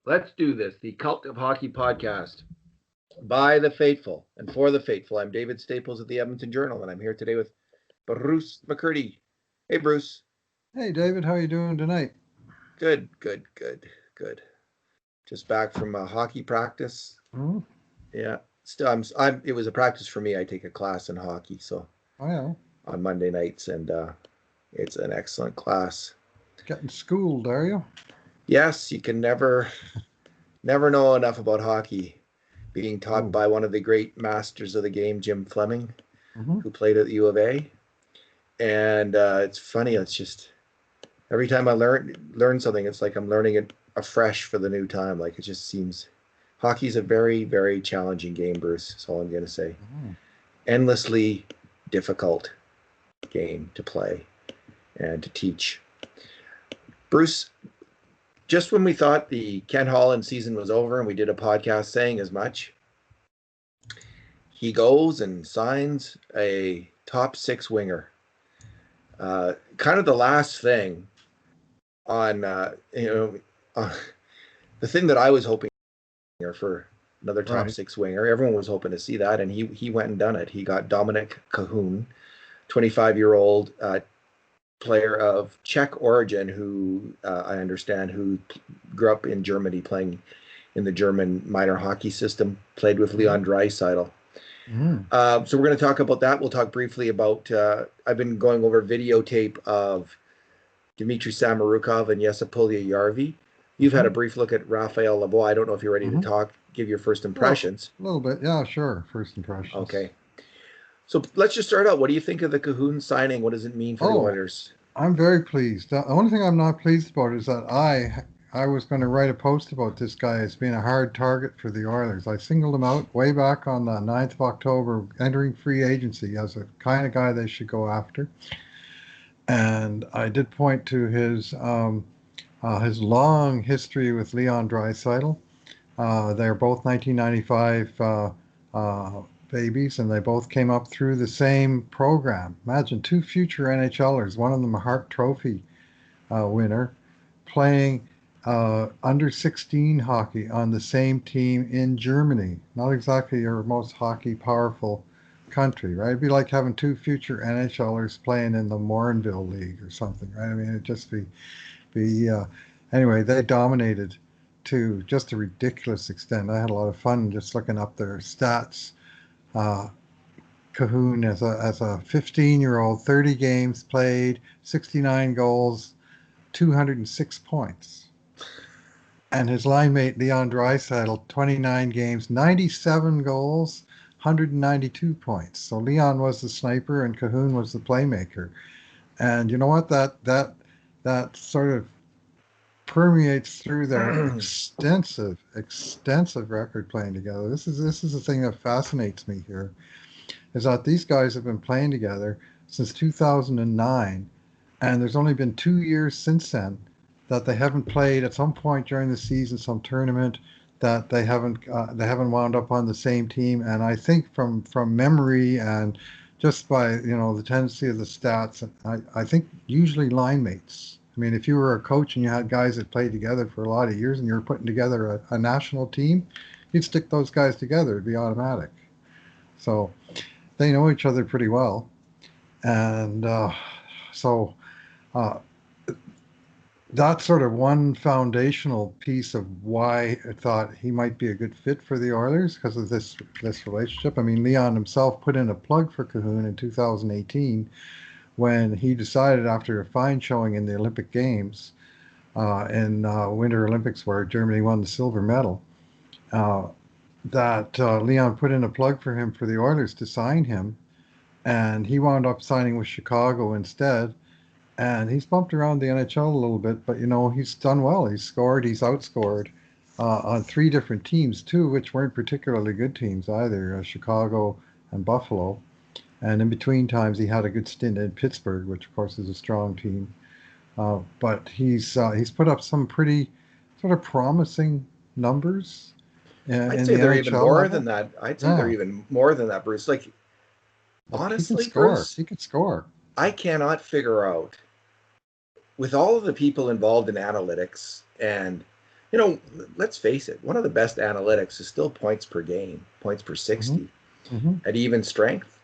Let's do this. The Cult of Hockey podcast by the faithful and for the faithful. I'm David Staples of the Edmonton Journal, and I'm here today with Bruce McCurdy. Hey, Bruce. Hey, David. How you doing tonight? Good. Just back from a hockey practice. Mm-hmm. Yeah. Still, it was a practice for me. I take a class in hockey, so yeah. On Monday nights, and it's an excellent class. Getting schooled, are you? Yes, you can never know enough about hockey. Being taught by one of the great masters of the game, Jim Fleming, who played at the U of A. And it's funny. It's just every time I learn something, it's like I'm learning it afresh for the new time. Like it just seems hockey's a very, very challenging game, Bruce. That's all I'm going to say. Endlessly difficult game to play and to teach. Bruce, just when we thought the Ken Holland season was over and we did a podcast saying as much, he goes and signs a top six winger. Kind of the last thing on, the thing that I was hoping for another top six winger. Everyone was hoping to see that, and he went and done it. He got Dominik Kahun, 25-year-old player of Czech origin who I understand who grew up in Germany playing in the German minor hockey system, played with Leon Draisaitl. So we're going to talk about that. We'll talk briefly about, I've been going over videotape of Dmitri Samorukov and Jesse Puljujarvi. You've had a brief look at Raphael Lavoie. I don't know if you're ready to talk, give your first impressions. A little bit, yeah, sure. First impressions. Okay. So let's just start out. What do you think of the Kahun signing? What does it mean for the Oilers? I'm very pleased. The only thing I'm not pleased about is that I was going to write a post about this guy as being a hard target for the Oilers. I singled him out way back on the 9th of October, entering free agency as a kind of guy they should go after. And I did point to his long history with Leon Draisaitl. They're both 1995 babies, and they both came up through the same program. Imagine two future NHLers, one of them a Hart Trophy winner, playing under 16 hockey on the same team in Germany. Not exactly your most hockey powerful country, right? It'd be like having two future NHLers playing in the Morinville League or something, right? I mean, it'd just be anyway, they dominated to just a ridiculous extent. I had a lot of fun just looking up their stats. Kahun as a 15-year-old, 30 games played, 69 goals, 206 points. And his line mate Leon Draisaitl, 29 games, 97 goals, 192 points. So Leon was the sniper and Kahun was the playmaker. And you know what? That sort of permeates through their extensive record playing together. This is the thing that fascinates me here, is that these guys have been playing together since 2009, and there's only been 2 years since then that they haven't played at some point during the season, some tournament, that they haven't wound up on the same team. And I think from memory and just by the tendency of the stats, I think usually line mates. I mean, if you were a coach and you had guys that played together for a lot of years and you were putting together a national team, you'd stick those guys together. It'd be automatic. So they know each other pretty well. And that's sort of one foundational piece of why I thought he might be a good fit for the Oilers, because of this relationship. I mean, Leon himself put in a plug for Kahun in 2018 when he decided, after a fine showing in the Olympic Games, in Winter Olympics where Germany won the silver medal, that Leon put in a plug for him for the Oilers to sign him, and he wound up signing with Chicago instead. And he's bumped around the NHL a little bit, but he's done well. He's outscored on 3 different teams, 2 which weren't particularly good teams either, Chicago and Buffalo. And in between times, he had a good stint in Pittsburgh, which of course is a strong team. But he's put up some pretty sort of promising numbers. I'd say they're even more than that. I'd say they're even more than that, Bruce. Like, honestly, Bruce, he can score. I cannot figure out, with all of the people involved in analytics and You know, let's face it, one of the best analytics is still points per game, points per 60 at even strength.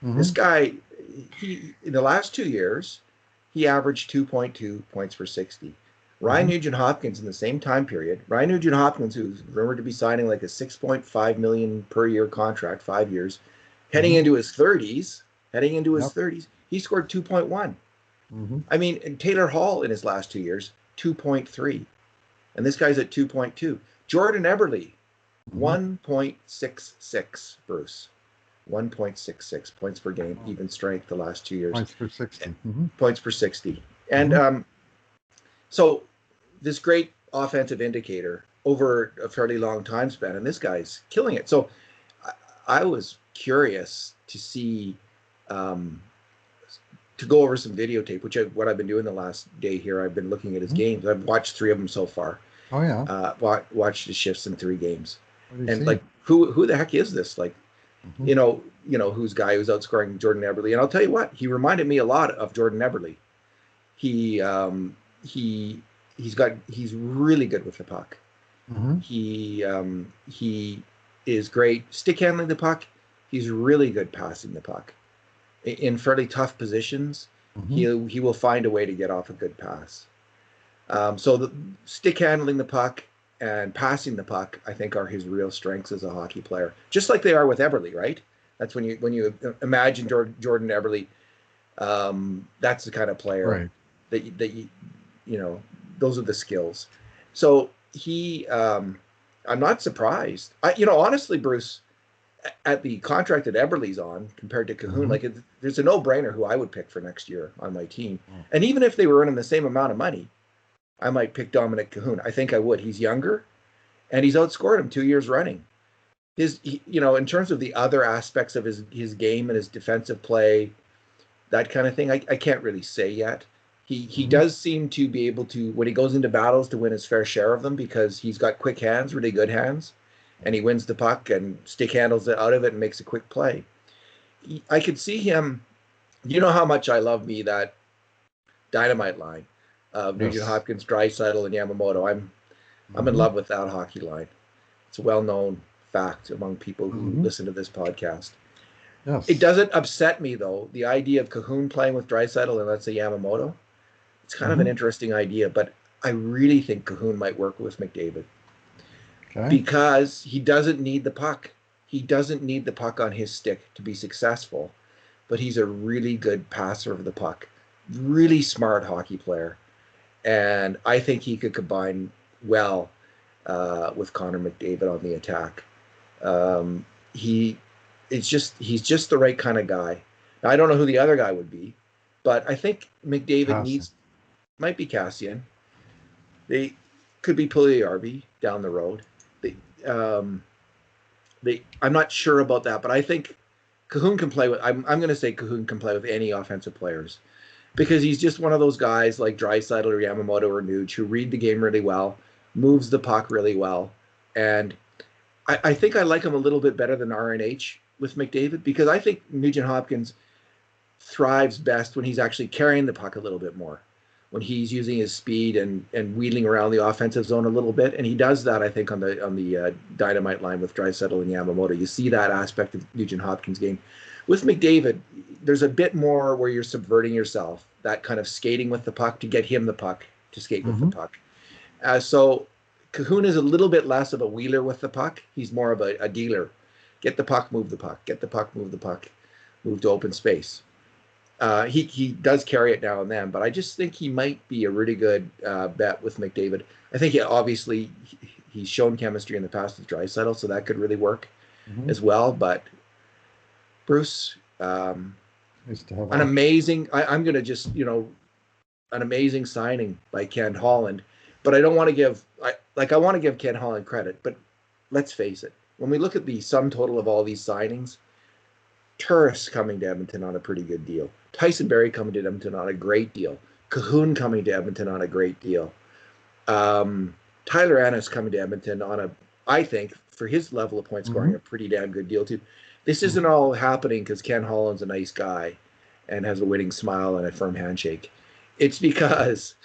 This guy, he in the last 2 years, he averaged 2.2 points per 60. Ryan Nugent Hopkins in the same time period, Ryan Nugent Hopkins, who's rumored to be signing like a $6.5 million per year contract, 5 years, heading into his 30s, he scored 2.1. I mean, and Taylor Hall in his last 2 years, 2.3. And this guy's at 2.2. Jordan Eberle, 1.66, Bruce. 1.66 points per game, even strength the last 2 years. Points per 60. Points per 60. And so this great offensive indicator over a fairly long time span, and this guy's killing it. So I was curious to see, to go over some videotape, what I've been doing the last day here. I've been looking at his games. I've watched 3 of them so far. Oh, yeah. Watched the shifts in 3 games. And see? like, who the heck is this? Like, you know, who's outscoring Jordan Eberle. And I'll tell you what, he reminded me a lot of Jordan Eberle. He's really good with the puck. He is great stick handling the puck. He's really good passing the puck. In fairly tough positions, he will find a way to get off a good pass. So the stick handling the puck and passing the puck, I think, are his real strengths as a hockey player, just like they are with Eberle, right? That's when you imagine Jordan Eberle, that's the kind of player that you know, those are the skills. So I'm not surprised. Honestly, Bruce, at the contract that Eberle's on compared to Kahun, there's a no-brainer who I would pick for next year on my team. And even if they were earning the same amount of money, I might pick Dominik Kahun. I think I would. He's younger, and he's outscored him 2 years running. In terms of the other aspects of his game and his defensive play, that kind of thing, I can't really say yet. He does seem to be able to, when he goes into battles, to win his fair share of them because he's got quick hands, really good hands, and he wins the puck and stick handles it out of it and makes a quick play. I could see him. You know how much I love that dynamite line of Nugent Hopkins, Draisaitl, and Yamamoto. I'm in love with that hockey line. It's a well-known fact among people who listen to this podcast. Yes. It doesn't upset me, though, the idea of Kahun playing with Draisaitl and let's say Yamamoto. It's kind of an interesting idea, but I really think Kahun might work with McDavid. Okay. Because he doesn't need the puck. He doesn't need the puck on his stick to be successful, but he's a really good passer of the puck. Really smart hockey player. And I think he could combine well with Connor McDavid on the attack. He's just the right kind of guy. Now, I don't know who the other guy would be, but I think McDavid might be Cassian. They could be Puljujarvi down the road. I'm not sure about that, but I think Kahun can play with. I'm going to say Kahun can play with any offensive players, because he's just one of those guys like Draisaitl or Yamamoto or Nuge who read the game really well, moves the puck really well, and I think I like him a little bit better than RNH with McDavid, because I think Nugent Hopkins thrives best when he's actually carrying the puck a little bit more, when he's using his speed and wheeling around the offensive zone a little bit, and he does that, I think, on the dynamite line with Draisaitl and Yamamoto. You see that aspect of Nugent Hopkins' game. With McDavid, there's a bit more where you're subverting yourself, that kind of skating with the puck to get him the puck, to skate with the puck. So Kahun is a little bit less of a wheeler with the puck. He's more of a dealer. Get the puck, move the puck. Get the puck, move the puck. Move to open space. He does carry it now and then, but I just think he might be a really good bet with McDavid. I think he's shown chemistry in the past with Draisaitl, so that could really work as well. But Bruce, an amazing. I'm going to just an amazing signing by Ken Holland, but I don't want to give. I want to give Ken Holland credit, but let's face it. When we look at the sum total of all these signings, Turris coming to Edmonton on a pretty good deal. Tyson Barrie coming to Edmonton on a great deal. Kahun coming to Edmonton on a great deal. Tyler Ennis coming to Edmonton on I think, for his level of point scoring, a pretty damn good deal too. This isn't all happening because Ken Holland's a nice guy and has a winning smile and a firm handshake. It's because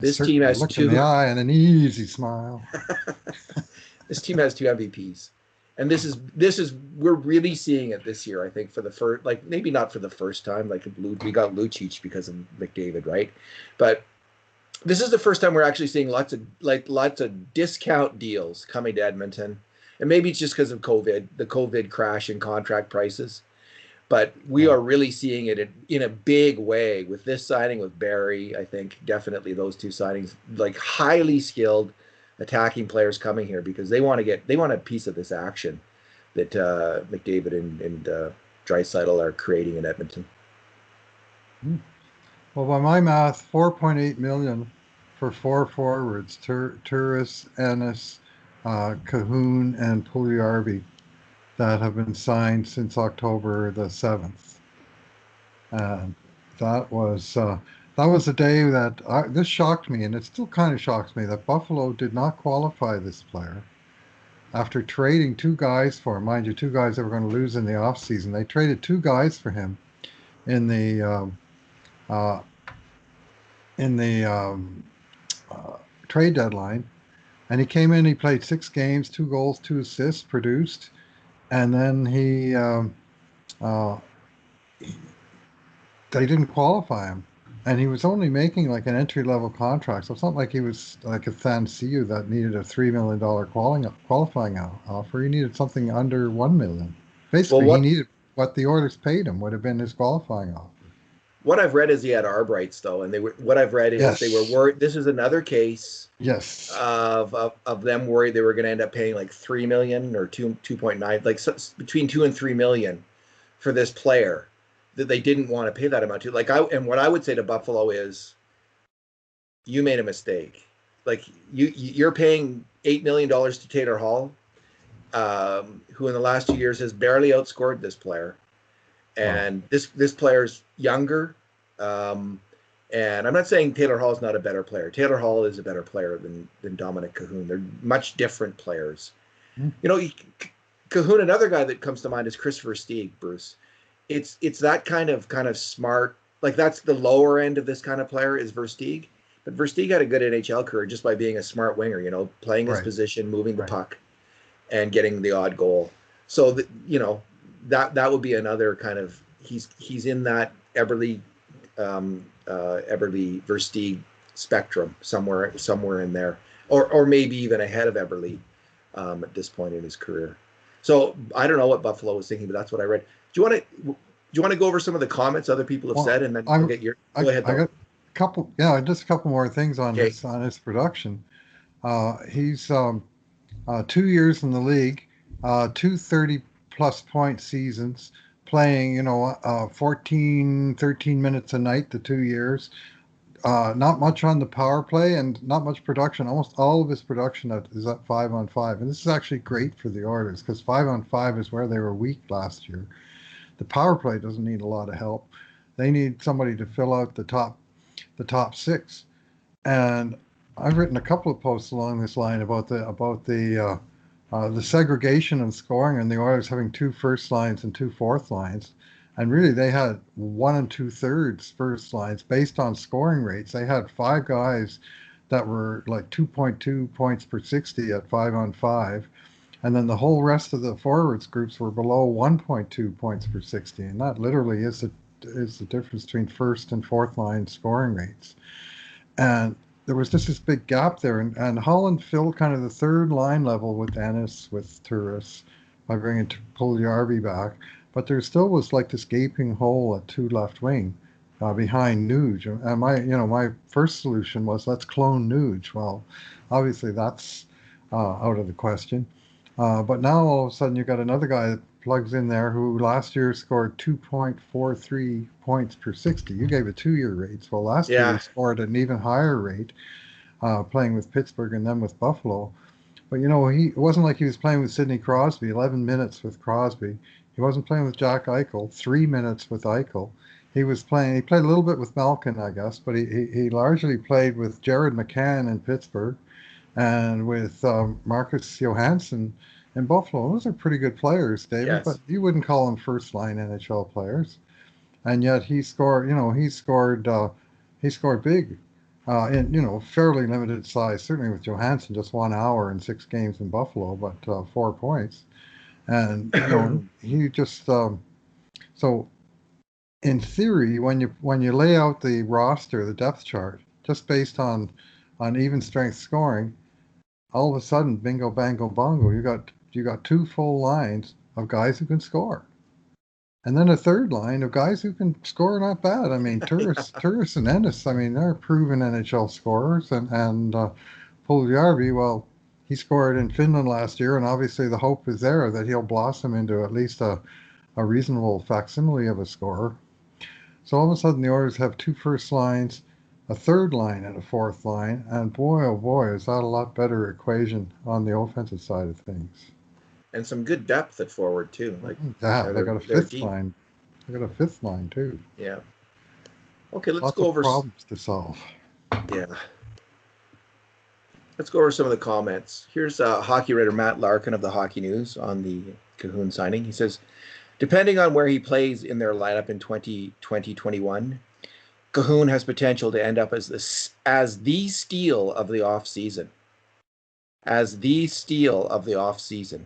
This team has look in the eye and an easy smile. This team has 2 MVPs. And this is we're really seeing it this year, I think, for the first, like, maybe not for the first time, like we got Lucic because of McDavid, right? But this is the first time we're actually seeing lots of discount deals coming to Edmonton. And maybe it's just because of COVID, the COVID crash in contract prices. But we are really seeing it in a big way with this signing with Barrie. I think definitely those 2 signings, like highly skilled attacking players coming here because they want a piece of this action that McDavid and Draisaitl are creating in Edmonton. Well, by my math, 4.8 million for 4 forwards: Turris, Ennis, Kahun, and Puljujarvi, that have been signed since October the 7th. And that was a day that this shocked me, and it still kind of shocks me, that Buffalo did not qualify this player after trading 2 guys for him. Mind you, 2 guys that were going to lose in the offseason. They traded 2 guys for him in the trade deadline, and he came in. He played 6 games, 2 goals, 2 assists produced, and then they didn't qualify him, and he was only making like an entry-level contract. So it's not like he was like a Thanasiu that needed a $3 million qualifying offer. He needed something under $1 million. Basically, he needed what the Oilers paid him would have been his qualifying offer. What I've read is he had arb rights though, and they were they were worried. This is another case, of them worried they were going to end up paying like $3 million or 2.9, like between 2 and 3 million for this player that they didn't want to pay that amount to. What I would say to Buffalo is, you made a mistake. Like you're paying $8 million to Taylor Hall, who in the last 2 years has barely outscored this player. And this player's younger, and I'm not saying Taylor Hall is not a better player. Taylor Hall is a better player than Dominik Kahun. They're much different players. You know, Kahun, another guy that comes to mind is Kris Versteeg, Bruce. It's that kind of smart, like that's the lower end of this kind of player is Versteeg. But Versteeg had a good NHL career just by being a smart winger, you know, playing his position, moving the puck, and getting the odd goal. So that would be another kind of, he's in that Eberle Versteeg spectrum somewhere in there, or maybe even ahead of Eberle at this point in his career. So I don't know what Buffalo was thinking, but that's what I read. Do you want to go over some of the comments other people have said, and then I'll get your go ahead. I got just a couple more things on his production. He's 2 years in the league, 2 30-plus point seasons, playing 14, 13 minutes a night the 2 years. Not much on the power play and not much production. Almost all of his production is at 5-on-5, and this is actually great for the Oilers because 5-on-5 is where they were weak last year. The power play doesn't need a lot of help. They need somebody to fill out the top 6. And I've written a couple of posts along this line about the segregation in scoring and the Oilers having 2 first lines and 2 fourth lines. And really, they had 1 2/3 first lines based on scoring rates. They had 5 guys that were like 2.2 points per 60 at 5-on-5. And then the whole rest of the forwards groups were below 1.2 points per 60. And that literally is the difference between first and fourth line scoring rates. And there was just this big gap there. And Holland filled kind of the third line level with Ennis, with Turris, by bringing Puljujarvi back. But there still was like this gaping hole at 2 left wing behind Nugent. And my first solution was, let's clone Nugent. Well, obviously that's out of the question. But now all of a sudden you've got another guy that plugs in there who last year scored 2.43 points per 60. You gave a 2-year rate. Well, last year he scored an even higher rate playing with Pittsburgh and then with Buffalo. But, it wasn't like he was playing with Sidney Crosby, 11 minutes with Crosby. He wasn't playing with Jack Eichel, 3 minutes with Eichel. He played a little bit with Malkin, I guess, but he largely played with Jared McCann in Pittsburgh and with Marcus Johansson in Buffalo. Those are pretty good players, David, but you wouldn't call them first-line NHL players. And yet he scored big in fairly limited size. Certainly with Johansson, just 1 hour and 6 games in Buffalo, but 4 points. And he just so in theory, when you lay out the roster, the depth chart, just based on even strength scoring, all of a sudden, bingo, bango, bongo, you got two full lines of guys who can score, and then a third line of guys who can score not bad. I mean, Turris and Ennis. I mean, they're proven NHL scorers, and Puljujarvi, well, he scored in Finland last year, and obviously the hope is there that he'll blossom into at least a reasonable facsimile of a scorer. So all of a sudden, the Oilers have two first lines, a third line, and a fourth line, and boy, oh boy, is that a lot better equation on the offensive side of things. And some good depth at forward too. Like they got a fifth line. They got a fifth line too. Yeah. Okay, let's Lots go of over problems to solve. Yeah. Let's go over some of the comments. Here's hockey writer Matt Larkin of the Hockey News on the Kahun signing. He says, depending on where he plays in their lineup in 2020-21, Kahun has potential to end up as the steal of the offseason. As the steal of the offseason.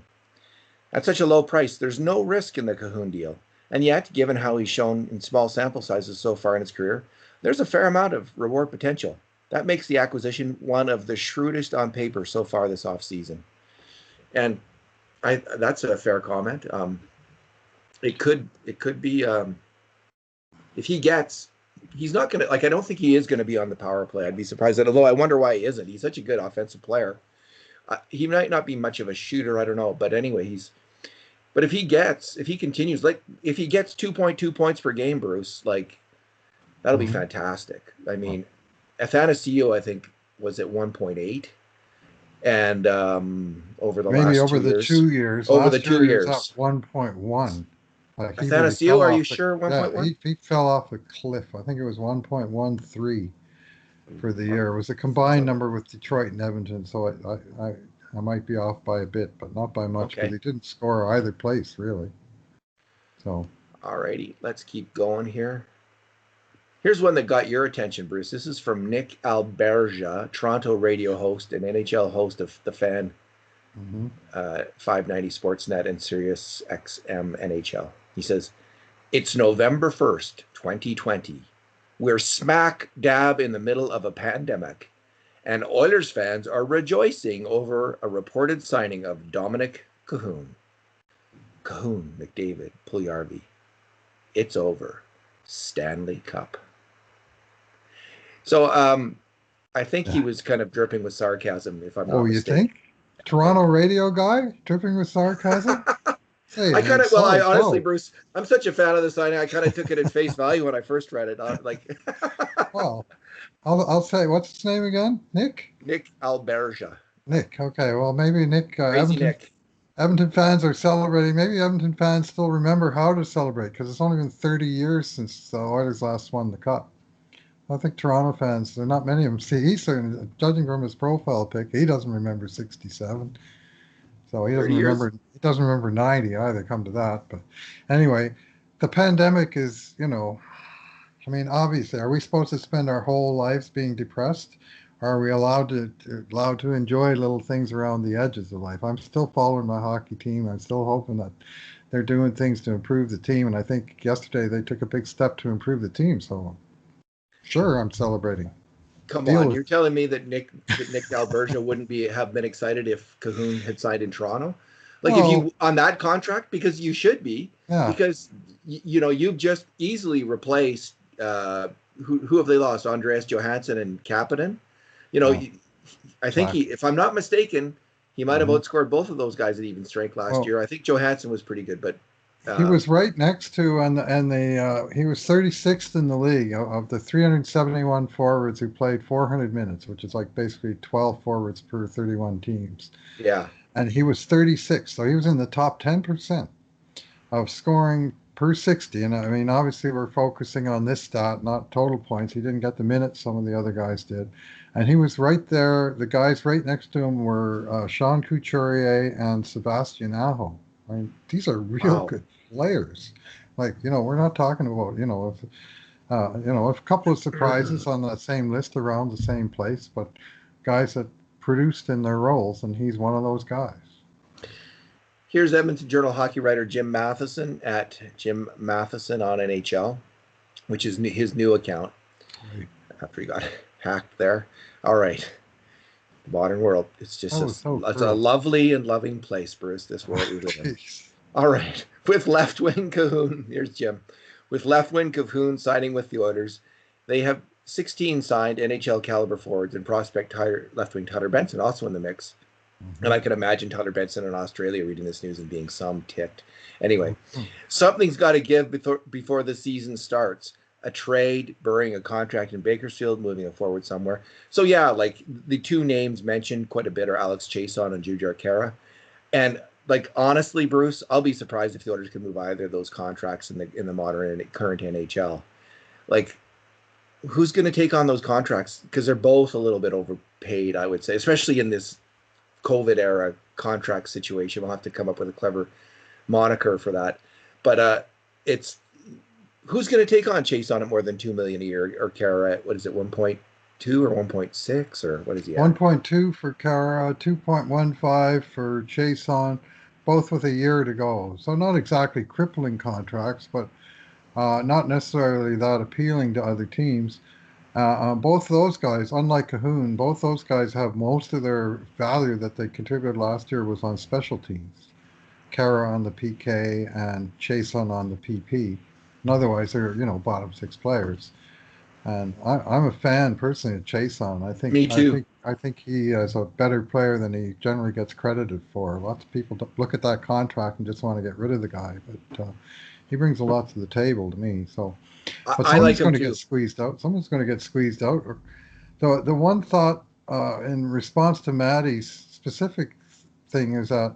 At such a low price, there's no risk in the Kahun deal. And yet, given how he's shown in small sample sizes so far in his career, there's a fair amount of reward potential. That makes the acquisition one of the shrewdest on paper so far this offseason. And that's a fair comment. It could be if he's not going to, I don't think he is going to be on the power play. I'd be surprised, although I wonder why he isn't. He's such a good offensive player. He might not be much of a shooter, I don't know. But anyway, but if he continues, if he gets 2.2 points per game, Bruce, that'll be fantastic. I mean, Athanasiou, I think, was at 1.8. And over the last 2 years. Over the 2 years. 1.1. Athanasiou, are you sure 1.1? Yeah, he fell off the cliff. I think it was 1.13 for the year. It was a combined number with Detroit and Edmonton, so I might be off by a bit, but not by much, because he didn't score either place, really. So. Alrighty, let's keep going here. Here's one that got your attention, Bruce. This is from Nick Alberja, Toronto radio host and NHL host of The Fan, 590 Sportsnet and Sirius XM NHL. He says, it's November 1st, 2020. We're smack dab in the middle of a pandemic, and Oilers fans are rejoicing over a reported signing of Dominik Kahun. Kahun, McDavid, Puljujarvi. It's over. Stanley Cup. So I think he was kind of dripping with sarcasm, if I'm not mistaken. You think? Toronto radio guy dripping with sarcasm? Hey, honestly, Bruce, I'm such a fan of the signing. I kind of took it at face value when I first read it. Well, I'll say, what's his name again? Nick Alberja. Nick. Okay. Well, maybe Nick. Nick. Edmonton fans are celebrating. Maybe Edmonton fans still remember how to celebrate, because it's only been 30 years since the Oilers last won the Cup. I think Toronto fans, there are not many of them. See, he's certainly, judging from his profile pic, he doesn't remember 67. So he doesn't remember 90 either, come to that. But anyway, the pandemic is, obviously, are we supposed to spend our whole lives being depressed? Or are we allowed to enjoy little things around the edges of life? I'm still following my hockey team. I'm still hoping that they're doing things to improve the team. And I think yesterday they took a big step to improve the team. So sure, I'm celebrating. Come on, you're telling me that Nick Alberja wouldn't have been excited if Kahun had signed in Toronto? If you on that contract, because you should be, because you've just easily replaced who have they lost? Andreas Johansson and Kapanen. I think if I'm not mistaken, he might have outscored both of those guys at even strength last year. I think Johansson was pretty good, but he was right next to, he was 36th in the league of the 371 forwards who played 400 minutes, which is basically 12 forwards per 31 teams. Yeah. And he was 36th, so he was in the top 10% of scoring per 60. And obviously we're focusing on this stat, not total points. He didn't get the minutes some of the other guys did. And he was right there. The guys right next to him were Sean Couturier and Sebastian Aho. These are real good players. We're not talking about, A couple of surprises on that same list around the same place, but guys that produced in their roles, and he's one of those guys. Here's Edmonton Journal hockey writer Jim Matheson at Jim Matheson on NHL, which is his new account. Right. After he got hacked there. All right. The modern world. It's just it's a lovely and loving place, Bruce, this world we live in. All right. With left wing Kahun, here's Jim. With left wing Kahun signing with the Oilers, they have 16 signed NHL caliber forwards and prospect left wing Tyler Benson also in the mix. Mm-hmm. And I can imagine Tyler Benson in Australia reading this news and being some ticked. Anyway, something's got to give before the season starts. A trade, burying a contract in Bakersfield, moving it forward somewhere. So yeah, like the two names mentioned quite a bit are Alex Chason and Jujhar Khaira. And like honestly, Bruce, I'll be surprised if the Oilers can move either of those contracts in the modern and current NHL. Like, who's going to take on those contracts? Because they're both a little bit overpaid, I would say, especially in this COVID era contract situation. We'll have to come up with a clever moniker for that. But it's who's going to take on Chason at more than $2 million a year, or Khaira at, what is it, 1.2 or 1.6, or what is he at? 1.2 for Khaira, 2.15 for Chason, both with a year to go. So not exactly crippling contracts, but not necessarily that appealing to other teams. Both those guys, unlike Kahun, both those guys have most of their value that they contributed last year was on special teams. Khaira on the PK and Chason on the PP. And otherwise, they're bottom six players. And I'm a fan personally of Chason. I think Me too. I think he is a better player than he generally gets credited for. Lots of people look at that contract and just want to get rid of the guy, but he brings a lot to the table to me. So, but someone's going to get squeezed out. Someone's going to get squeezed out. The one thought in response to Maddie's specific thing is that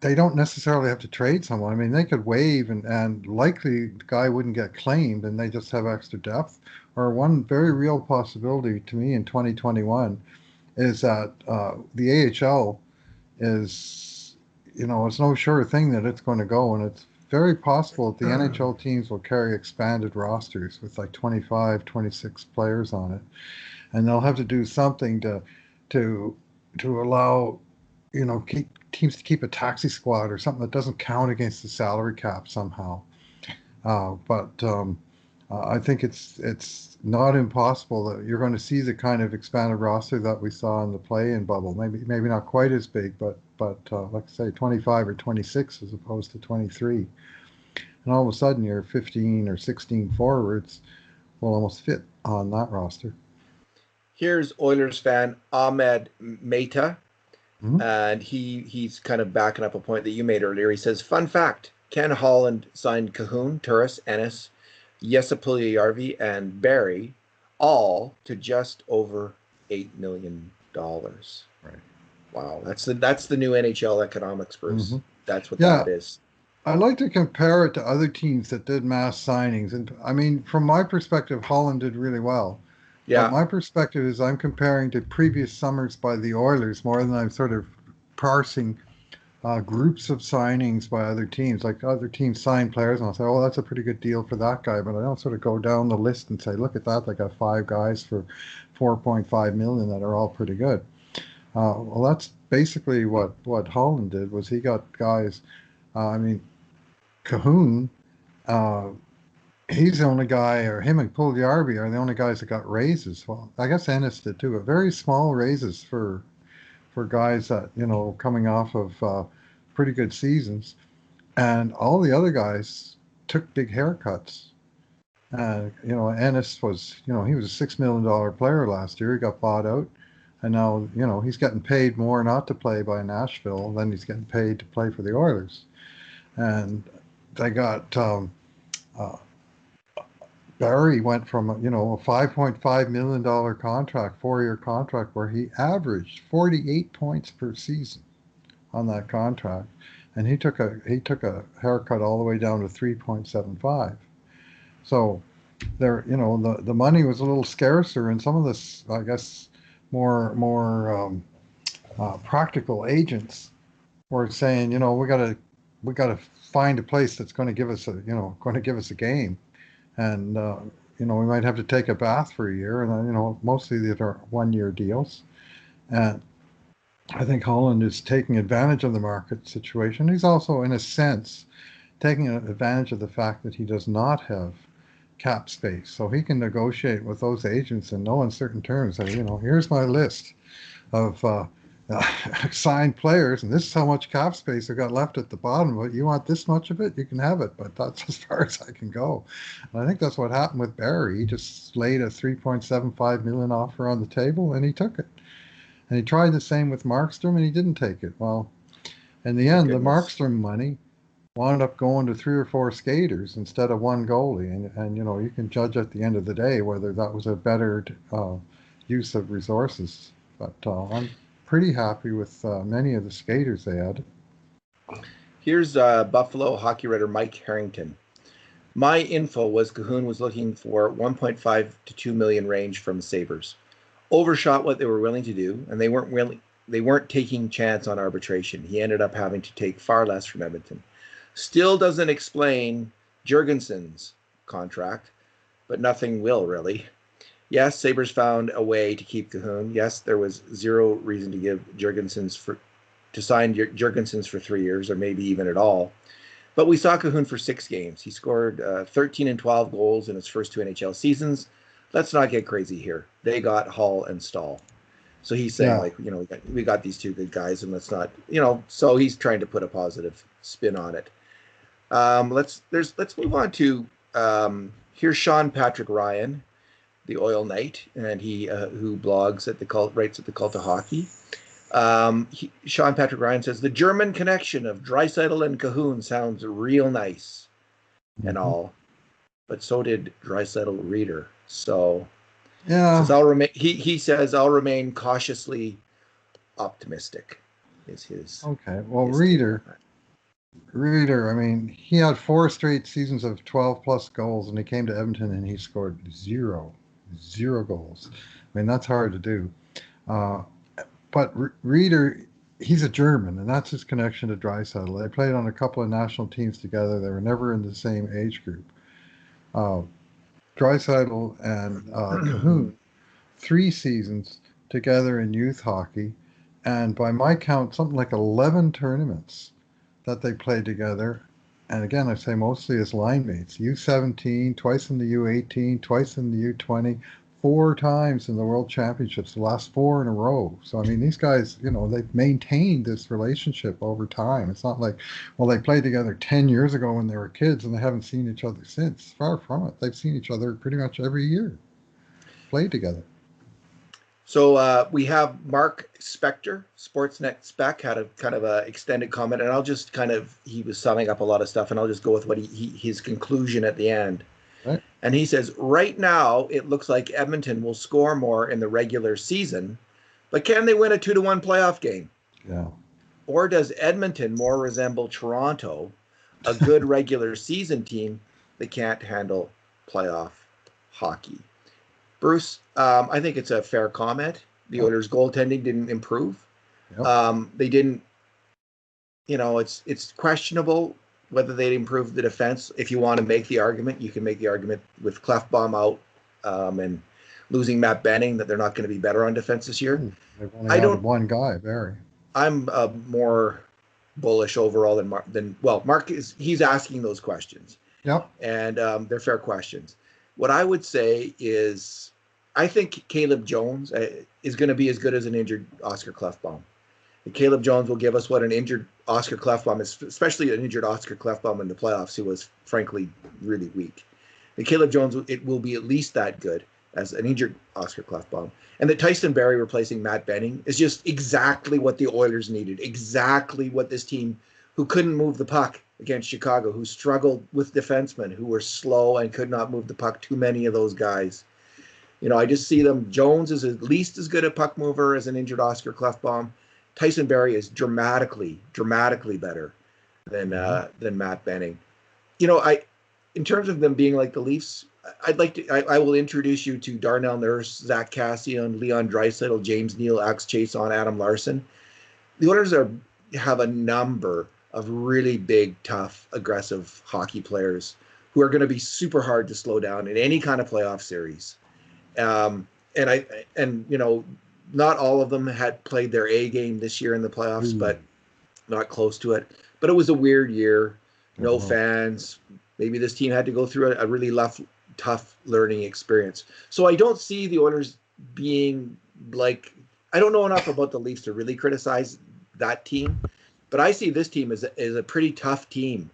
they don't necessarily have to trade someone. I mean, they could waive and likely the guy wouldn't get claimed and they just have extra depth. Or one very real possibility to me in 2021 is that the AHL is, it's no sure thing that it's going to go. And it's very possible that the NHL teams will carry expanded rosters with like 25, 26 players on it. And they'll have to do something to allow, teams to keep a taxi squad or something that doesn't count against the salary cap somehow. But I think it's not impossible that you're going to see the kind of expanded roster that we saw in the play-in bubble. Maybe not quite as big, but like I say, 25 or 26 as opposed to 23. And all of a sudden, your 15 or 16 forwards will almost fit on that roster. Here's Oilers fan Ahmed Mehta. And he's kind of backing up a point that you made earlier. He says, fun fact, Ken Holland signed Kahun, Turris, Ennis, Jesse Puljujarvi, and Barry, all to just over $8 million. Right. Wow. That's the new NHL economics, Bruce. Mm-hmm. That's what that is. I like to compare it to other teams that did mass signings. And I mean, from my perspective, Holland did really well. Yeah. But my perspective is I'm comparing to previous summers by the Oilers more than I'm sort of parsing groups of signings by other teams. Like other teams sign players and I'll say, oh, that's a pretty good deal for that guy. But I don't sort of go down the list and say, look at that. They got 5 guys for $4.5 million that are all pretty good. Well, that's basically what Holland did was he got guys. Kahun, he's the only guy, or him and Puljujarvi are the only guys that got raises. Well, I guess Ennis did too, but very small raises for guys that, coming off of pretty good seasons. And all the other guys took big haircuts. Ennis was, he was a $6 million player last year. He got bought out. And now, he's getting paid more not to play by Nashville than he's getting paid to play for the Oilers. And they got Barry went from a $5.5 million contract, 4-year contract, where he averaged 48 points per season on that contract, and he took a haircut all the way down to 3.75. So there, the money was a little scarcer, and some of this, I guess, more practical agents were saying, we got to find a place that's going to give us a game. and we might have to take a bath for a year, and mostly these are 1-year deals, and I think Holland is taking advantage of the market situation. He's also, in a sense, taking advantage of the fact that he does not have cap space, so he can negotiate with those agents in no uncertain terms. Say, here's my list of signed players, and this is how much cap space I got left at the bottom. But you want this much of it, you can have it, but that's as far as I can go. And I think that's what happened with Barry. He just laid a $3.75 million offer on the table, and he took it. And he tried the same with Markstrom, and he didn't take it. Well, in the end, the Markstrom money wound up going to 3 or 4 skaters instead of one goalie, and you can judge at the end of the day whether that was a better use of resources. But I'm pretty happy with many of the skaters they had. Here's Buffalo hockey writer Mike Harrington. My info was Kahun was looking for 1.5 to 2 million range from Sabres. Overshot what they were willing to do, and they weren't taking chance on arbitration. He ended up having to take far less from Edmonton. Still doesn't explain Jurgensen's contract, but nothing will really. Yes, Sabres found a way to keep Kahun. Yes, there was zero reason to give to sign Jurgensen's for 3 years, or maybe even at all. But we saw Kahun for 6 games. He scored 13 and 12 goals in his first 2 NHL seasons. Let's not get crazy here. They got Hall and Stahl. So he's saying, we got these 2 good guys, and let's not, so he's trying to put a positive spin on it. Let's move on to here's Sean Patrick Ryan, the Oil Knight, and he who blogs at writes at the Cult of Hockey. Sean Patrick Ryan says the German connection of Draisaitl and Kahun sounds real nice and all, but so did Draisaitl Reeder. So yeah, he says I'll remain cautiously optimistic. Is his okay? Well, Reeder. I mean, he had 4 straight seasons of 12+ goals, and he came to Edmonton and he scored zero goals. I mean, that's hard to do. But Reeder, he's a German, and that's his connection to Draisaitl. They played on a couple of national teams together. They were never in the same age group. Draisaitl and Kahun, 3 seasons together in youth hockey, and by my count, something like 11 tournaments that they played together. And again, I say mostly as line mates. U17, twice in the U18, twice in the U20, 4 times in the World Championships, the last 4 in a row. So, I mean, these guys, they've maintained this relationship over time. It's not like, well, they played together 10 years ago when they were kids and they haven't seen each other since. Far from it. They've seen each other pretty much every year, played together. So we have Mark Spector, Sportsnet Spec, had a kind of a extended comment, and I'll just he was summing up a lot of stuff, and I'll just go with what his conclusion at the end. Right. And he says, right now, it looks like Edmonton will score more in the regular season, but can they win a 2-1 playoff game? Yeah. Or does Edmonton more resemble Toronto, a good regular season team that can't handle playoff hockey? Bruce, I think it's a fair comment. The Oilers' goaltending didn't improve. Yep. They didn't, it's questionable whether they'd improve the defense. If you want to make the argument, you can make the argument with Clefbaum out and losing Matt Benning that they're not going to be better on defense this year. They've only added one guy, Barry. I'm more bullish overall than Mark he's asking those questions. Yep. And they're fair questions. What I would say is I think Caleb Jones is going to be as good as an injured Oscar Clefbaum. And Caleb Jones will give us what an injured Oscar Clefbaum is, especially an injured Oscar Clefbaum in the playoffs, who was frankly really weak. And Caleb Jones, it will be at least that good as an injured Oscar Clefbaum. And that Tyson Barrie replacing Matt Benning is just exactly what the Oilers needed, exactly what this team, who couldn't move the puck against Chicago, who struggled with defensemen, who were slow and could not move the puck, too many of those guys. I just see them. Jones is at least as good a puck mover as an injured Oscar Clefbaum. Tyson Barrie is dramatically better than Matt Benning. In terms of them being like the Leafs, I will introduce you to Darnell Nurse, Zach Cassian, Leon Draisaitl, James Neal, Alex Chason, Adam Larson. The Oilers have a number of really big, tough, aggressive hockey players who are going to be super hard to slow down in any kind of playoff series. And not all of them had played their A game this year in the playoffs, but not close to it. But it was a weird year. No fans. Maybe this team had to go through a really tough learning experience. So I don't see the Oilers being like, I don't know enough about the Leafs to really criticize that team, but I see this team as a pretty tough team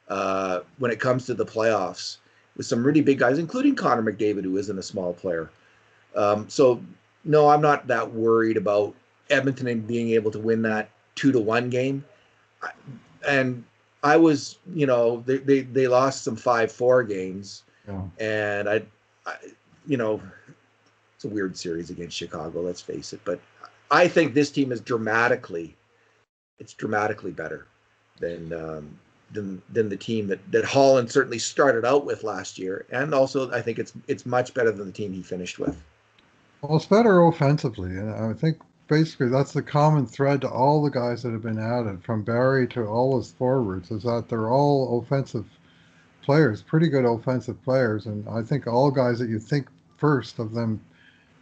when it comes to the playoffs, with some really big guys, including Connor McDavid, who isn't a small player. So no, I'm not that worried about Edmonton being able to win that 2-1 game. And I was, they lost some 5-4 games, and I it's a weird series against Chicago, let's face it. But I think this team is dramatically better than the team that Holland certainly started out with last year, and also I think it's much better than the team he finished with. Well, it's better offensively, and I think basically that's the common thread to all the guys that have been added, from Barry to all his forwards, is that they're all offensive players, pretty good offensive players, and I think all guys that you think first of them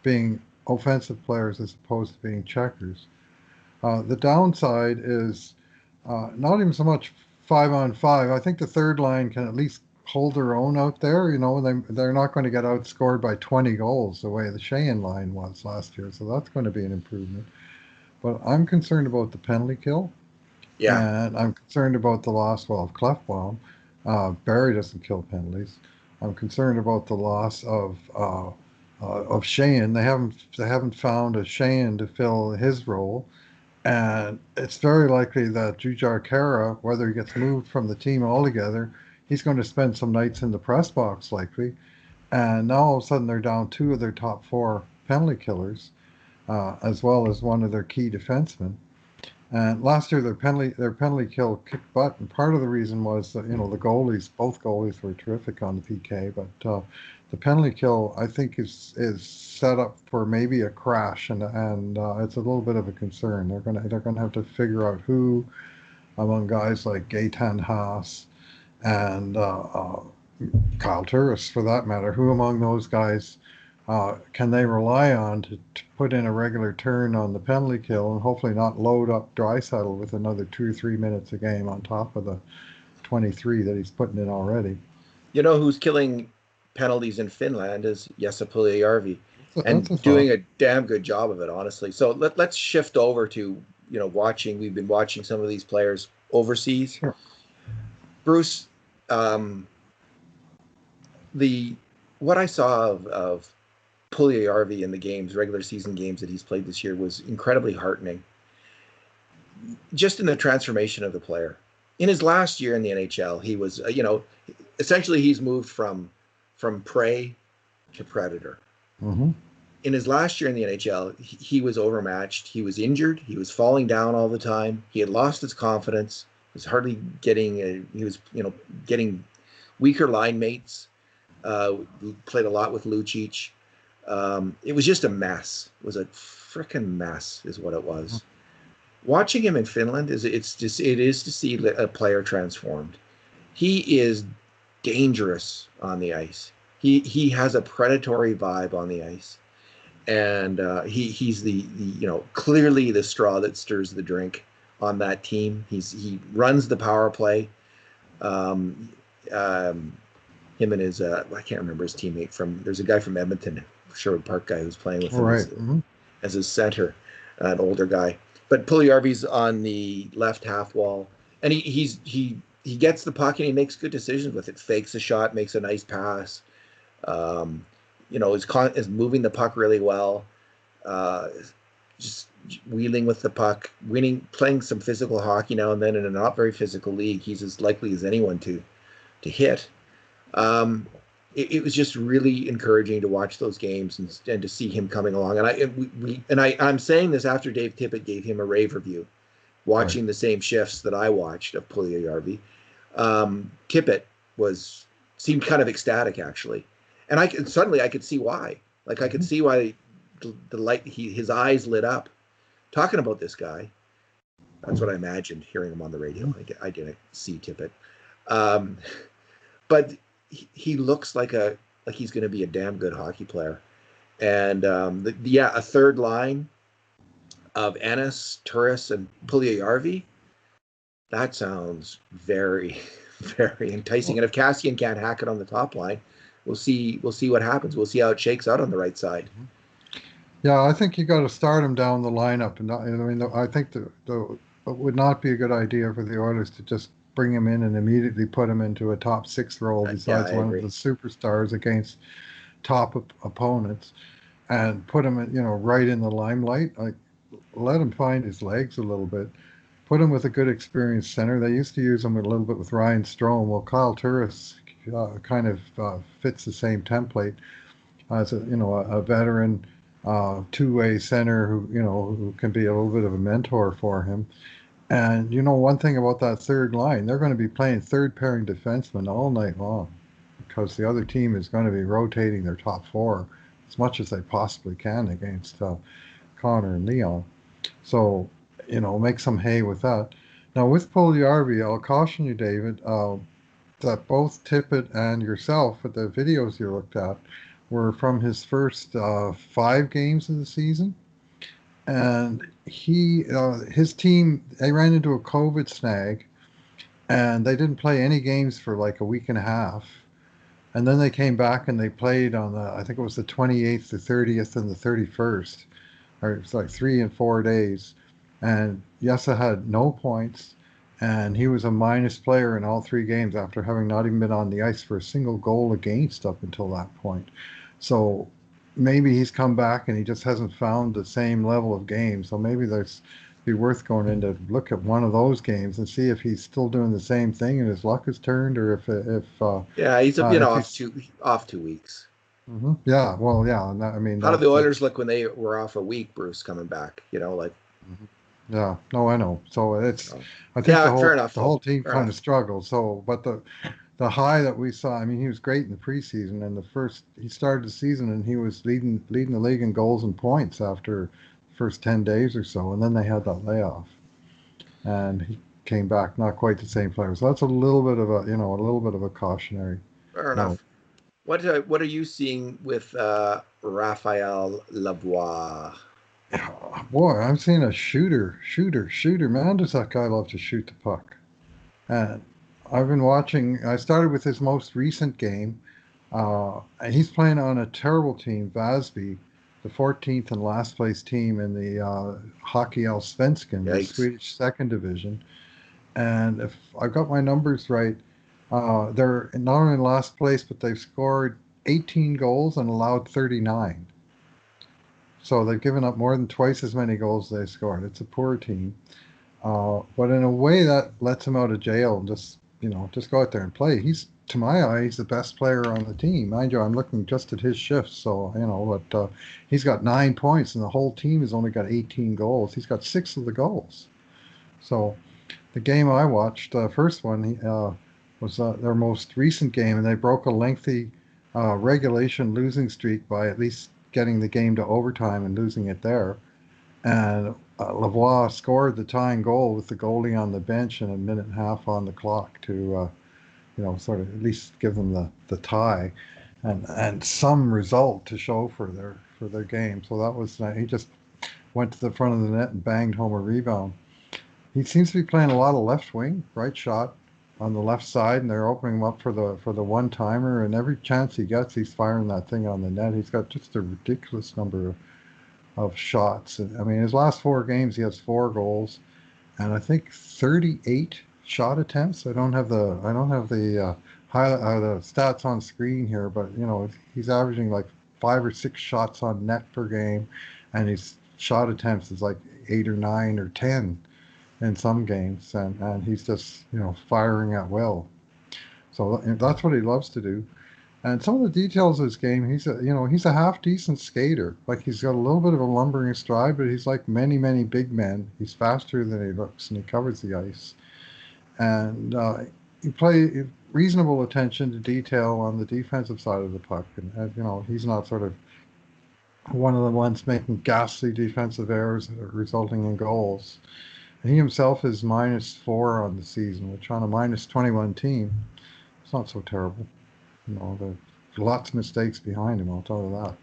being offensive players as opposed to being checkers. The downside is not even so much 5-on-5. I think the third line can at least hold their own out there. They're not going to get outscored by 20 goals the way the Sheahan line was last year, so that's going to be an improvement. But I'm concerned about the penalty kill. Yeah. And I'm concerned about the loss, of Clefbaum. Barry doesn't kill penalties. I'm concerned about the loss of Sheahan. They haven't found a Sheahan to fill his role. And it's very likely that Puljujarvi, whether he gets moved from the team altogether, he's going to spend some nights in the press box likely. And now all of a sudden they're down 2 of their top 4 penalty killers, as well as one of their key defensemen. And last year their penalty kill kicked butt, and part of the reason was that both goalies were terrific on the PK, but the penalty kill I think is set up for maybe a crash, and it's a little bit of a concern. They're gonna have to figure out who among guys like Gaetan Haas and Kyle Turris, for that matter, who among those guys can they rely on to put in a regular turn on the penalty kill and hopefully not load up Draisaitl with another 2 or 3 minutes a game on top of the 23 that he's putting in already. You know who's killing penalties in Finland is Jesse Puljujarvi, and doing a damn good job of it, honestly. So let's shift over to watching. We've been watching some of these players overseas. Sure. Bruce, what I saw of Puljujarvi in the regular season games that he's played this year was incredibly heartening. Just in the transformation of the player. In his last year in the NHL, he was, essentially he's moved from prey to predator. Mm-hmm. In his last year in the NHL, he was overmatched. He was injured. He was falling down all the time. He had lost his confidence. He was hardly getting. He was, getting weaker line mates. Played a lot with Lucic. It was just a mess. It was a frickin' mess, is what it was. Mm-hmm. Watching him in Finland it is to see a player transformed. He is dangerous on the ice. He has a predatory vibe on the ice, and he's the clearly the straw that stirs the drink on that team. He runs the power play. Him and his I can't remember his teammate there's a guy from Edmonton, Sherwood Park guy, who's playing with him as his center, an older guy. But Puljujarvi's on the left half wall, and he gets the puck and he makes good decisions with it. Fakes a shot, makes a nice pass. Is moving the puck really well. Just wheeling with the puck, playing some physical hockey now and then in a not very physical league. He's as likely as anyone to hit. It was just really encouraging to watch those games and to see him coming along. And I'm saying this after Dave Tippett gave him a rave review, watching the same shifts that I watched of Puljujarvi. Tippett seemed kind of ecstatic, actually, and I could see why. Like, I could see why the light, his eyes lit up talking about this guy. That's what I imagined hearing him on the radio. I didn't see Tippett, but he looks like he's going to be a damn good hockey player. And a third line of Ennis, Turris, and Puljujarvi. That sounds very, very enticing. And if Cassian can't hack it on the top line, we'll see what happens. We'll see how it shakes out on the right side. Yeah, I think you got to start him down the lineup, and I mean, I think it would not be a good idea for the Oilers to just bring him in and immediately put him into a top six role Yeah, besides I one of agree. the superstars against top opponents, and put him, right in the limelight. Like, let him find his legs a little bit. Put him with a good experienced center. They used to use him a little bit with Ryan Strome. Well, Kyle Turris kind of fits the same template as a veteran two-way center who can be a little bit of a mentor for him. And one thing about that third line, they're going to be playing third pairing defensemen all night long because the other team is going to be rotating their top four as much as they possibly can against Connor and Leon. So, make some hay with that. Now, with Puljujarvi, I'll caution you, David, that both Tippett and yourself, with the videos you looked at, were from his first 5 games of the season. And his team, they ran into a COVID snag, and they didn't play any games for like a week and a half. And then they came back and they played on I think it was the 28th, the 30th, and the 31st. Or it was like 3 and 4 days. And Yessa had no points, and he was a minus player in all 3 games after having not even been on the ice for a single goal against up until that point. So maybe he's come back and he just hasn't found the same level of game. So maybe there's be worth going in to look at one of those games and see if he's still doing the same thing and his luck has turned, or Yeah, he's if he's off 2 weeks. yeah, well, yeah, and I mean How did the that Oilers look when they were off a week, Bruce, coming back? Like. Mhm. Yeah, no, I know. So I think Yeah, fair enough, the though. whole team Fair kind of enough. struggled. So, but the high that we saw, I mean, he was great in the preseason, and he started the season and he was leading the league in goals and points after the first 10 days or so, and then they had that layoff, and he came back not quite the same player. So that's a little bit of a cautionary Fair note. enough. What are you seeing with Raphael Lavoie? Boy, I'm seeing a shooter. Man, does that guy love to shoot the puck. And I've been watching. I started with his most recent game. And he's playing on a terrible team, Vasby, the 14th and last place team in the Hockey Allsvenskan, the Yikes. Swedish second division. And if I've got my numbers right, they're not only in last place, but they've scored 18 goals and allowed 39. So they've given up more than twice as many goals as they scored. It's a poor team. But in a way that lets him out of jail and just go out there and play. To my eye, he's the best player on the team. Mind you, I'm looking just at his shifts, so but he's got 9 points, and the whole team has only got 18 goals. He's got 6 of the goals. So the game I watched, the first one, was their most recent game, and they broke a lengthy regulation losing streak by at least getting the game to overtime and losing it there. And Lavoie scored the tying goal with the goalie on the bench and a minute and a half on the clock to, sort of at least give them the tie and some result to show for their game. So that was he just went to the front of the net and banged home a rebound. He seems to be playing a lot of left wing, right shot on the left side, and they're opening him up for the one timer. And every chance he gets, he's firing that thing on the net. He's got just a ridiculous number of shots. I mean, his last 4 games, he has 4 goals, and I think 38 shot attempts. I don't have the stats on screen here, but he's averaging like 5 or 6 shots on net per game, and his shot attempts is like 8 or 9 or 10 in some games, and he's just firing at will. So that's what he loves to do. And some of the details of his game, he's a half decent skater. Like he's got a little bit of a lumbering stride, but he's like many, many big men. He's faster than he looks, and he covers the ice. And he play reasonable attention to detail on the defensive side of the puck. And he's not sort of one of the ones making ghastly defensive errors that are resulting in goals. He himself is -4 on the season, which on a -21 team, it's not so terrible. There's lots of mistakes behind him, I'll tell you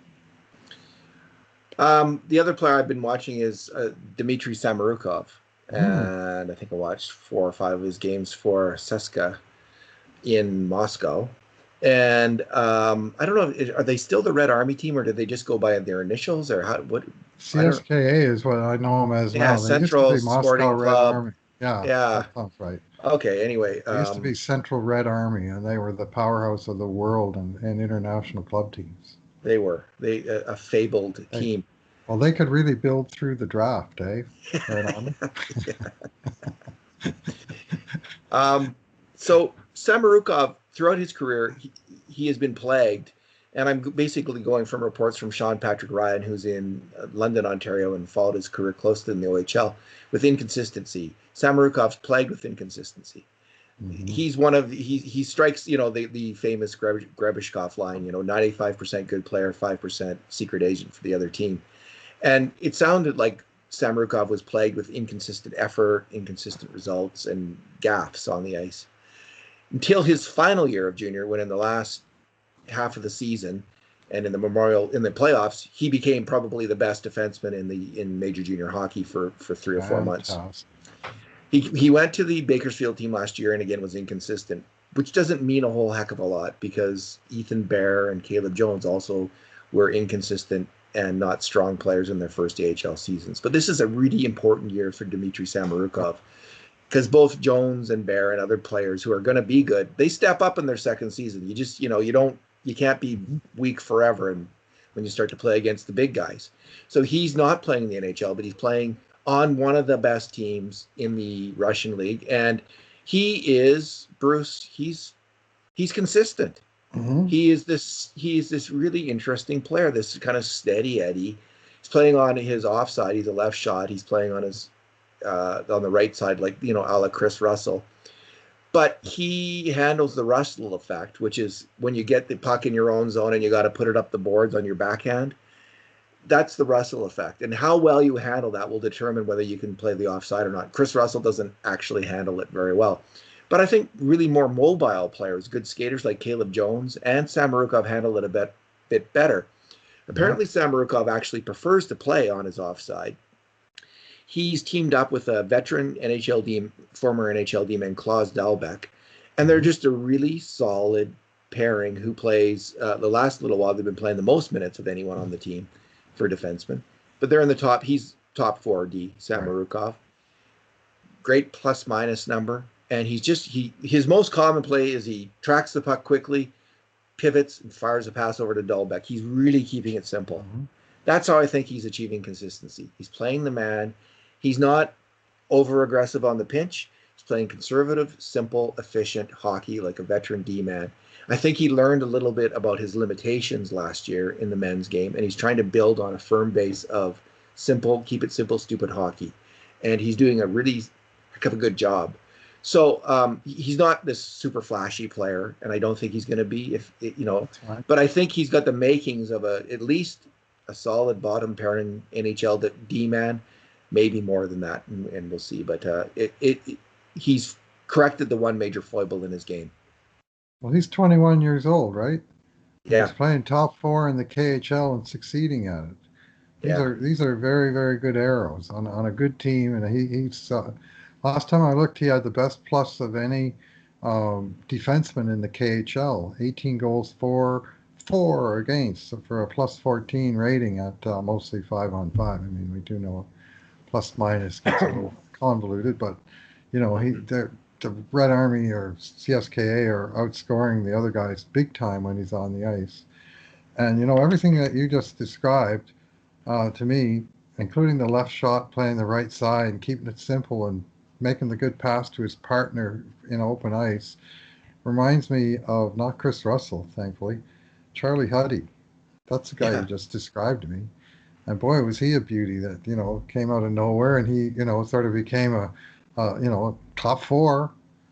that. The other player I've been watching is Dmitri Samarukov, and I think I watched 4 or 5 of his games for CSKA in Moscow. And I don't know, are they still the Red Army team, or did they just go by their initials, or how? What? I don't. CSKA is what I know him as Yeah, now. They used to Central be Moscow Sporting Red Club. Army. Yeah, Yeah. that sounds right. Okay. Anyway, They used to be Central Red Army, and they were the powerhouse of the world and international club teams. they were a fabled team. Well, they could really build through the draft, eh? Red Army. So Samorukov, throughout his career, he has been plagued, and I'm basically going from reports from Sean Patrick Ryan, who's in London, Ontario, and followed his career closely in the OHL, with inconsistency. Samorukov's plagued with inconsistency. He's one of he strikes the famous Grebishkov line, 95% good player, 5% secret agent for the other team, and it sounded like Samorukov was plagued with inconsistent effort, inconsistent results, and gaffes on the ice until his final year of junior, when in the last half of the season and in the playoffs, he became probably the best defenseman in major junior hockey for 3 or 4 months. He went to the Bakersfield team last year and again was inconsistent, which doesn't mean a whole heck of a lot because Ethan Bear and Caleb Jones also were inconsistent and not strong players in their first AHL seasons. But this is a really important year for Dmitri Samorukov because both Jones and Bear and other players who are going to be good, they step up in their second season. You just, you can't be weak forever and when you start to play against the big guys. So he's not playing in the NHL, but he's playing on one of the best teams in the Russian league. And he is, Bruce, he's consistent. He is this really interesting player, this kind of steady Eddie. He's playing on his offside. He's a left shot. He's playing on his on the right side, like, a la Chris Russell. But he handles the Russell effect, which is when you get the puck in your own zone and you got to put it up the boards on your backhand. That's the Russell effect. And how well you handle that will determine whether you can play the offside or not. Chris Russell doesn't actually handle it very well. But I think really more mobile players, good skaters like Caleb Jones and Samorukov handle it a bit better. Apparently, Samorukov actually prefers to play on his offside. He's teamed up with a veteran former NHL D-man, Klaus Dahlbeck, and they're just a really solid pairing who plays, the last little while, they've been playing the most minutes of anyone on the team for defensemen. But they're in the top, he's top 4D, Samorukov. Great plus-minus number. And his most common play is he tracks the puck quickly, pivots, and fires a pass over to Dahlbeck. He's really keeping it simple. That's how I think he's achieving consistency. He's playing the man. He's not over-aggressive on the pinch. He's playing conservative, simple, efficient hockey like a veteran D-man. I think he learned a little bit about his limitations last year in the men's game, and he's trying to build on a firm base of simple, keep it simple, stupid hockey. And he's doing a really heck of a good job. So he's not this super flashy player, and I don't think he's going to be, but I think he's got the makings of at least a solid bottom pairing NHL D-man, maybe more than that, and we'll see. But he's corrected the one major foible in his game. Well, he's 21 years old, right? Yeah. He's playing top 4 in the KHL and succeeding at it. These are very, very good arrows on a good team, and he's. Last time I looked, he had the best plus of any defenseman in the KHL. 18 goals, 4 against, for a plus 14 rating at mostly 5-on-5. I mean, we do know plus minus gets a little convoluted, but the Red Army or CSKA are outscoring the other guys big time when he's on the ice. And everything that you just described to me, including the left shot, playing the right side, and keeping it simple and making the good pass to his partner in open ice, reminds me of not Chris Russell, thankfully, Charlie Huddy. That's the guy you just described to me. And boy, was he a beauty that, came out of nowhere, and he, sort of became a top 4,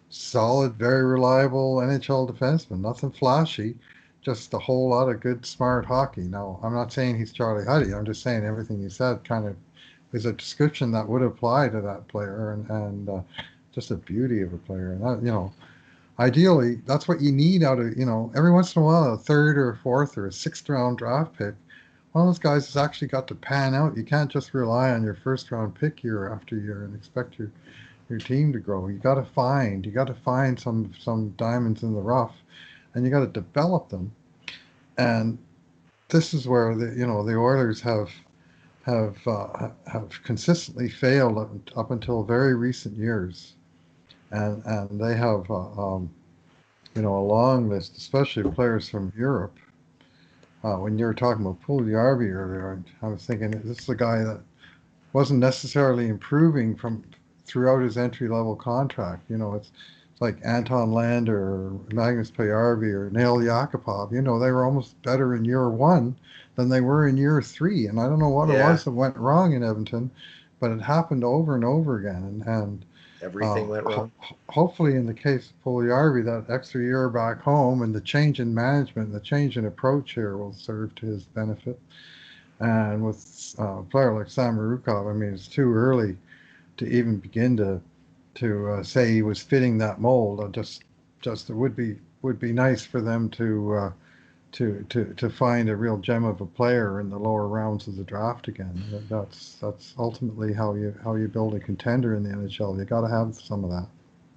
solid, very reliable NHL defenseman. Nothing flashy, just a whole lot of good, smart hockey. Now, I'm not saying he's Charlie Huddy. I'm just saying everything you said kind of is a description that would apply to that player, and just a beauty of a player. And that, ideally, that's what you need out of, every once in a while, a third or a fourth or a sixth round draft pick. One of those guys has actually got to pan out. You can't just rely on your first round pick year after year and expect your team to grow. You got to find some diamonds in the rough, and you got to develop them. And this is where the Oilers have consistently failed up until very recent years, and they have a long list, especially players from Europe. When you were talking about Puljujarvi earlier, I was thinking this is a guy that wasn't necessarily improving from throughout his entry level contract. It's like Anton Lander or Magnus Pajärvi or Nail Yakupov. They were almost better in year one than they were in year three. And I don't know what it was that went wrong in Edmonton, but it happened over and over again. And everything went wrong. Hopefully, in the case of Puljujarvi, that extra year back home and the change in management, the change in approach here will serve to his benefit. And with a player like Samorukov, I mean, it's too early to even begin to say he was fitting that mold. It would be nice for them to find a real gem of a player in the lower rounds of the draft again. That's ultimately how you build a contender in the NHL. You got to have some of that.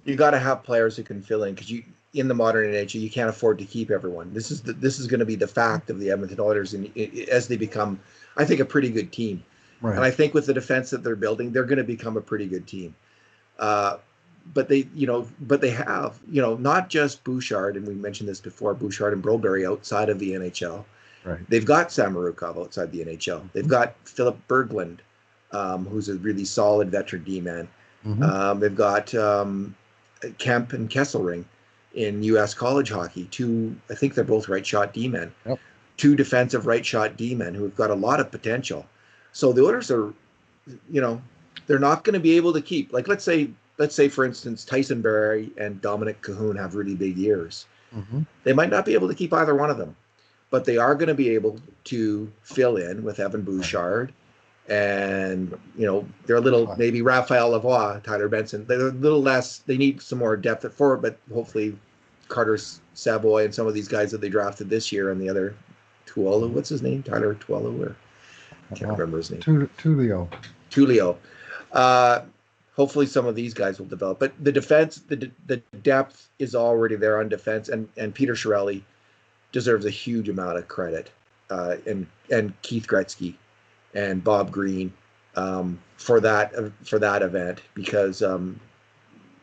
You got to have players who can fill in, because in the modern NHL you can't afford to keep everyone. This is going to be the fact of the Edmonton Oilers, as they become, I think, a pretty good team. Right. And I think with the defense that they're building, they're going to become a pretty good team. But they have, not just Bouchard, and we mentioned this before, Bouchard and Broberry outside of the NHL. Right. They've got Samorukov outside the NHL. They've got Philip Berglund, who's a really solid veteran D-man. Mm-hmm. They've got Kemp and Kesselring in U.S. college hockey. I think they're both right-shot D-men. Yep. Two defensive right-shot D-men who have got a lot of potential. So the Oilers are, they're not going to be able to keep, like, let's say, for instance, Tyson Barrie and Dominik Kahun have really big years. Mm-hmm. They might not be able to keep either one of them, but they are going to be able to fill in with Evan Bouchard. And, they're a little, maybe Raphael Lavoie, Tyler Benson. They're a little less, they need some more depth at forward, but hopefully Carter Savoy and some of these guys that they drafted this year, and the other Tuolu, what's his name? Tyler Tuolu, or I can't remember his name. Tulio. Hopefully some of these guys will develop. But the defense, the depth is already there on defense, and Peter Chiarelli deserves a huge amount of credit, and Keith Gretzky and Bob Green for that event, because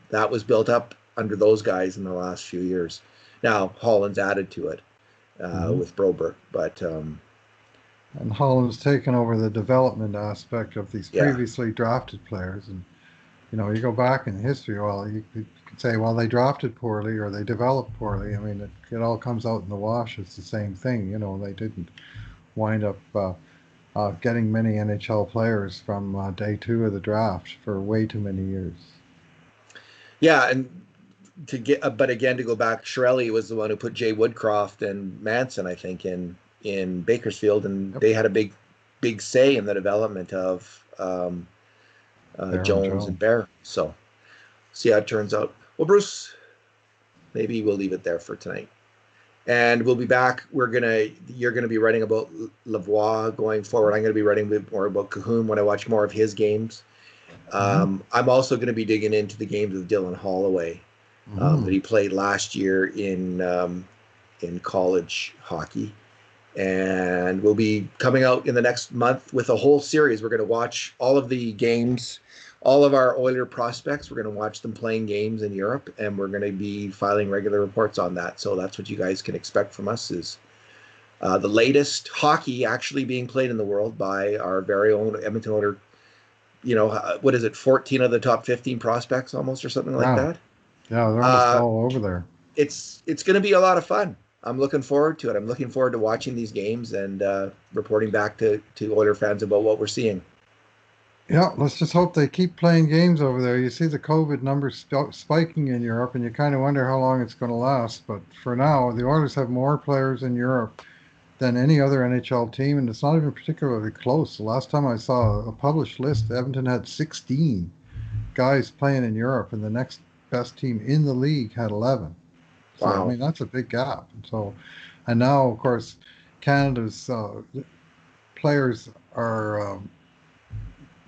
that was built up under those guys in the last few years. Now Holland's added to it with Broberg, but and Holland's taken over the development aspect of these previously drafted players. And you go back in history, well, you could say, well, they drafted poorly or they developed poorly. I mean, it all comes out in the wash. It's the same thing. They didn't wind up getting many NHL players from day two of the draft for way too many years. Yeah, and but again, to go back, Chiarelli was the one who put Jay Woodcroft and Manson, I think, in Bakersfield, and they had a big say in the development of Jones and Bear. So see how it turns out. Well, Bruce, maybe we'll leave it there for tonight, and we'll be back. You're gonna be writing about Lavoie going forward. I'm gonna be writing a bit more about Kahun when I watch more of his games. I'm also gonna be digging into the games of Dylan Holloway that he played last year in college hockey. And we'll be coming out in the next month with a whole series. We're going to watch all of the games, all of our Oiler prospects. We're going to watch them playing games in Europe, and we're going to be filing regular reports on that. So that's what you guys can expect from us, is the latest hockey actually being played in the world by our very own Edmonton Oiler. What is it, 14 of the top 15 prospects almost, or something like that? Yeah, they're almost all over there. It's going to be a lot of fun. I'm looking forward to it. I'm looking forward to watching these games and reporting back to Oiler fans about what we're seeing. Yeah, let's just hope they keep playing games over there. You see the COVID numbers spiking in Europe, and you kind of wonder how long it's going to last. But for now, the Oilers have more players in Europe than any other NHL team, and it's not even particularly close. The last time I saw a published list, Edmonton had 16 guys playing in Europe, and the next best team in the league had 11. So I Wow. mean that's a big gap. And now of course Canada's players are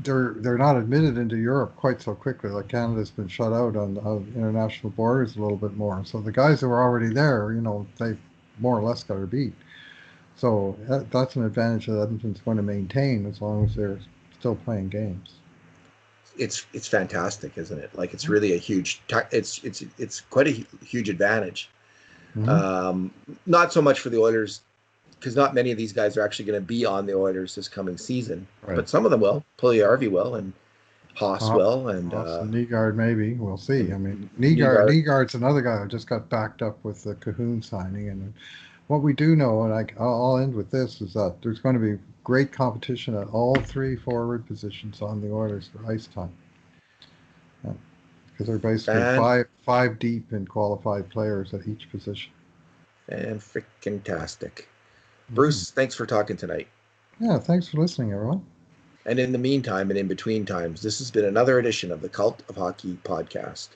they're not admitted into Europe quite so quickly. Like Canada's been shut out on international borders a little bit more. So the guys who are already there, they more or less got her beat. So that's an advantage that Edmonton's going to maintain as long as they're still playing games. It's fantastic, isn't it? Like it's really a huge. It's quite a huge advantage. Mm-hmm. Not so much for the Oilers because not many of these guys are actually going to be on the Oilers this coming season, Right. but some of them will. Puljujarvi will, and Haas will, and Awesome. Nygaard, maybe. We'll see. I mean, Nygaard. Nygaard's another guy who just got backed up with the Kahun signing. And what we do know, and I'll end with this, is that there's going to be great competition at all three forward positions on the Oilers for ice time. Because they're basically five deep in qualified players at each position. And freaking tastic. Mm. Bruce, thanks for talking tonight. Yeah, thanks for listening, everyone. And in the meantime and in between times, this has been another edition of the Cult of Hockey podcast.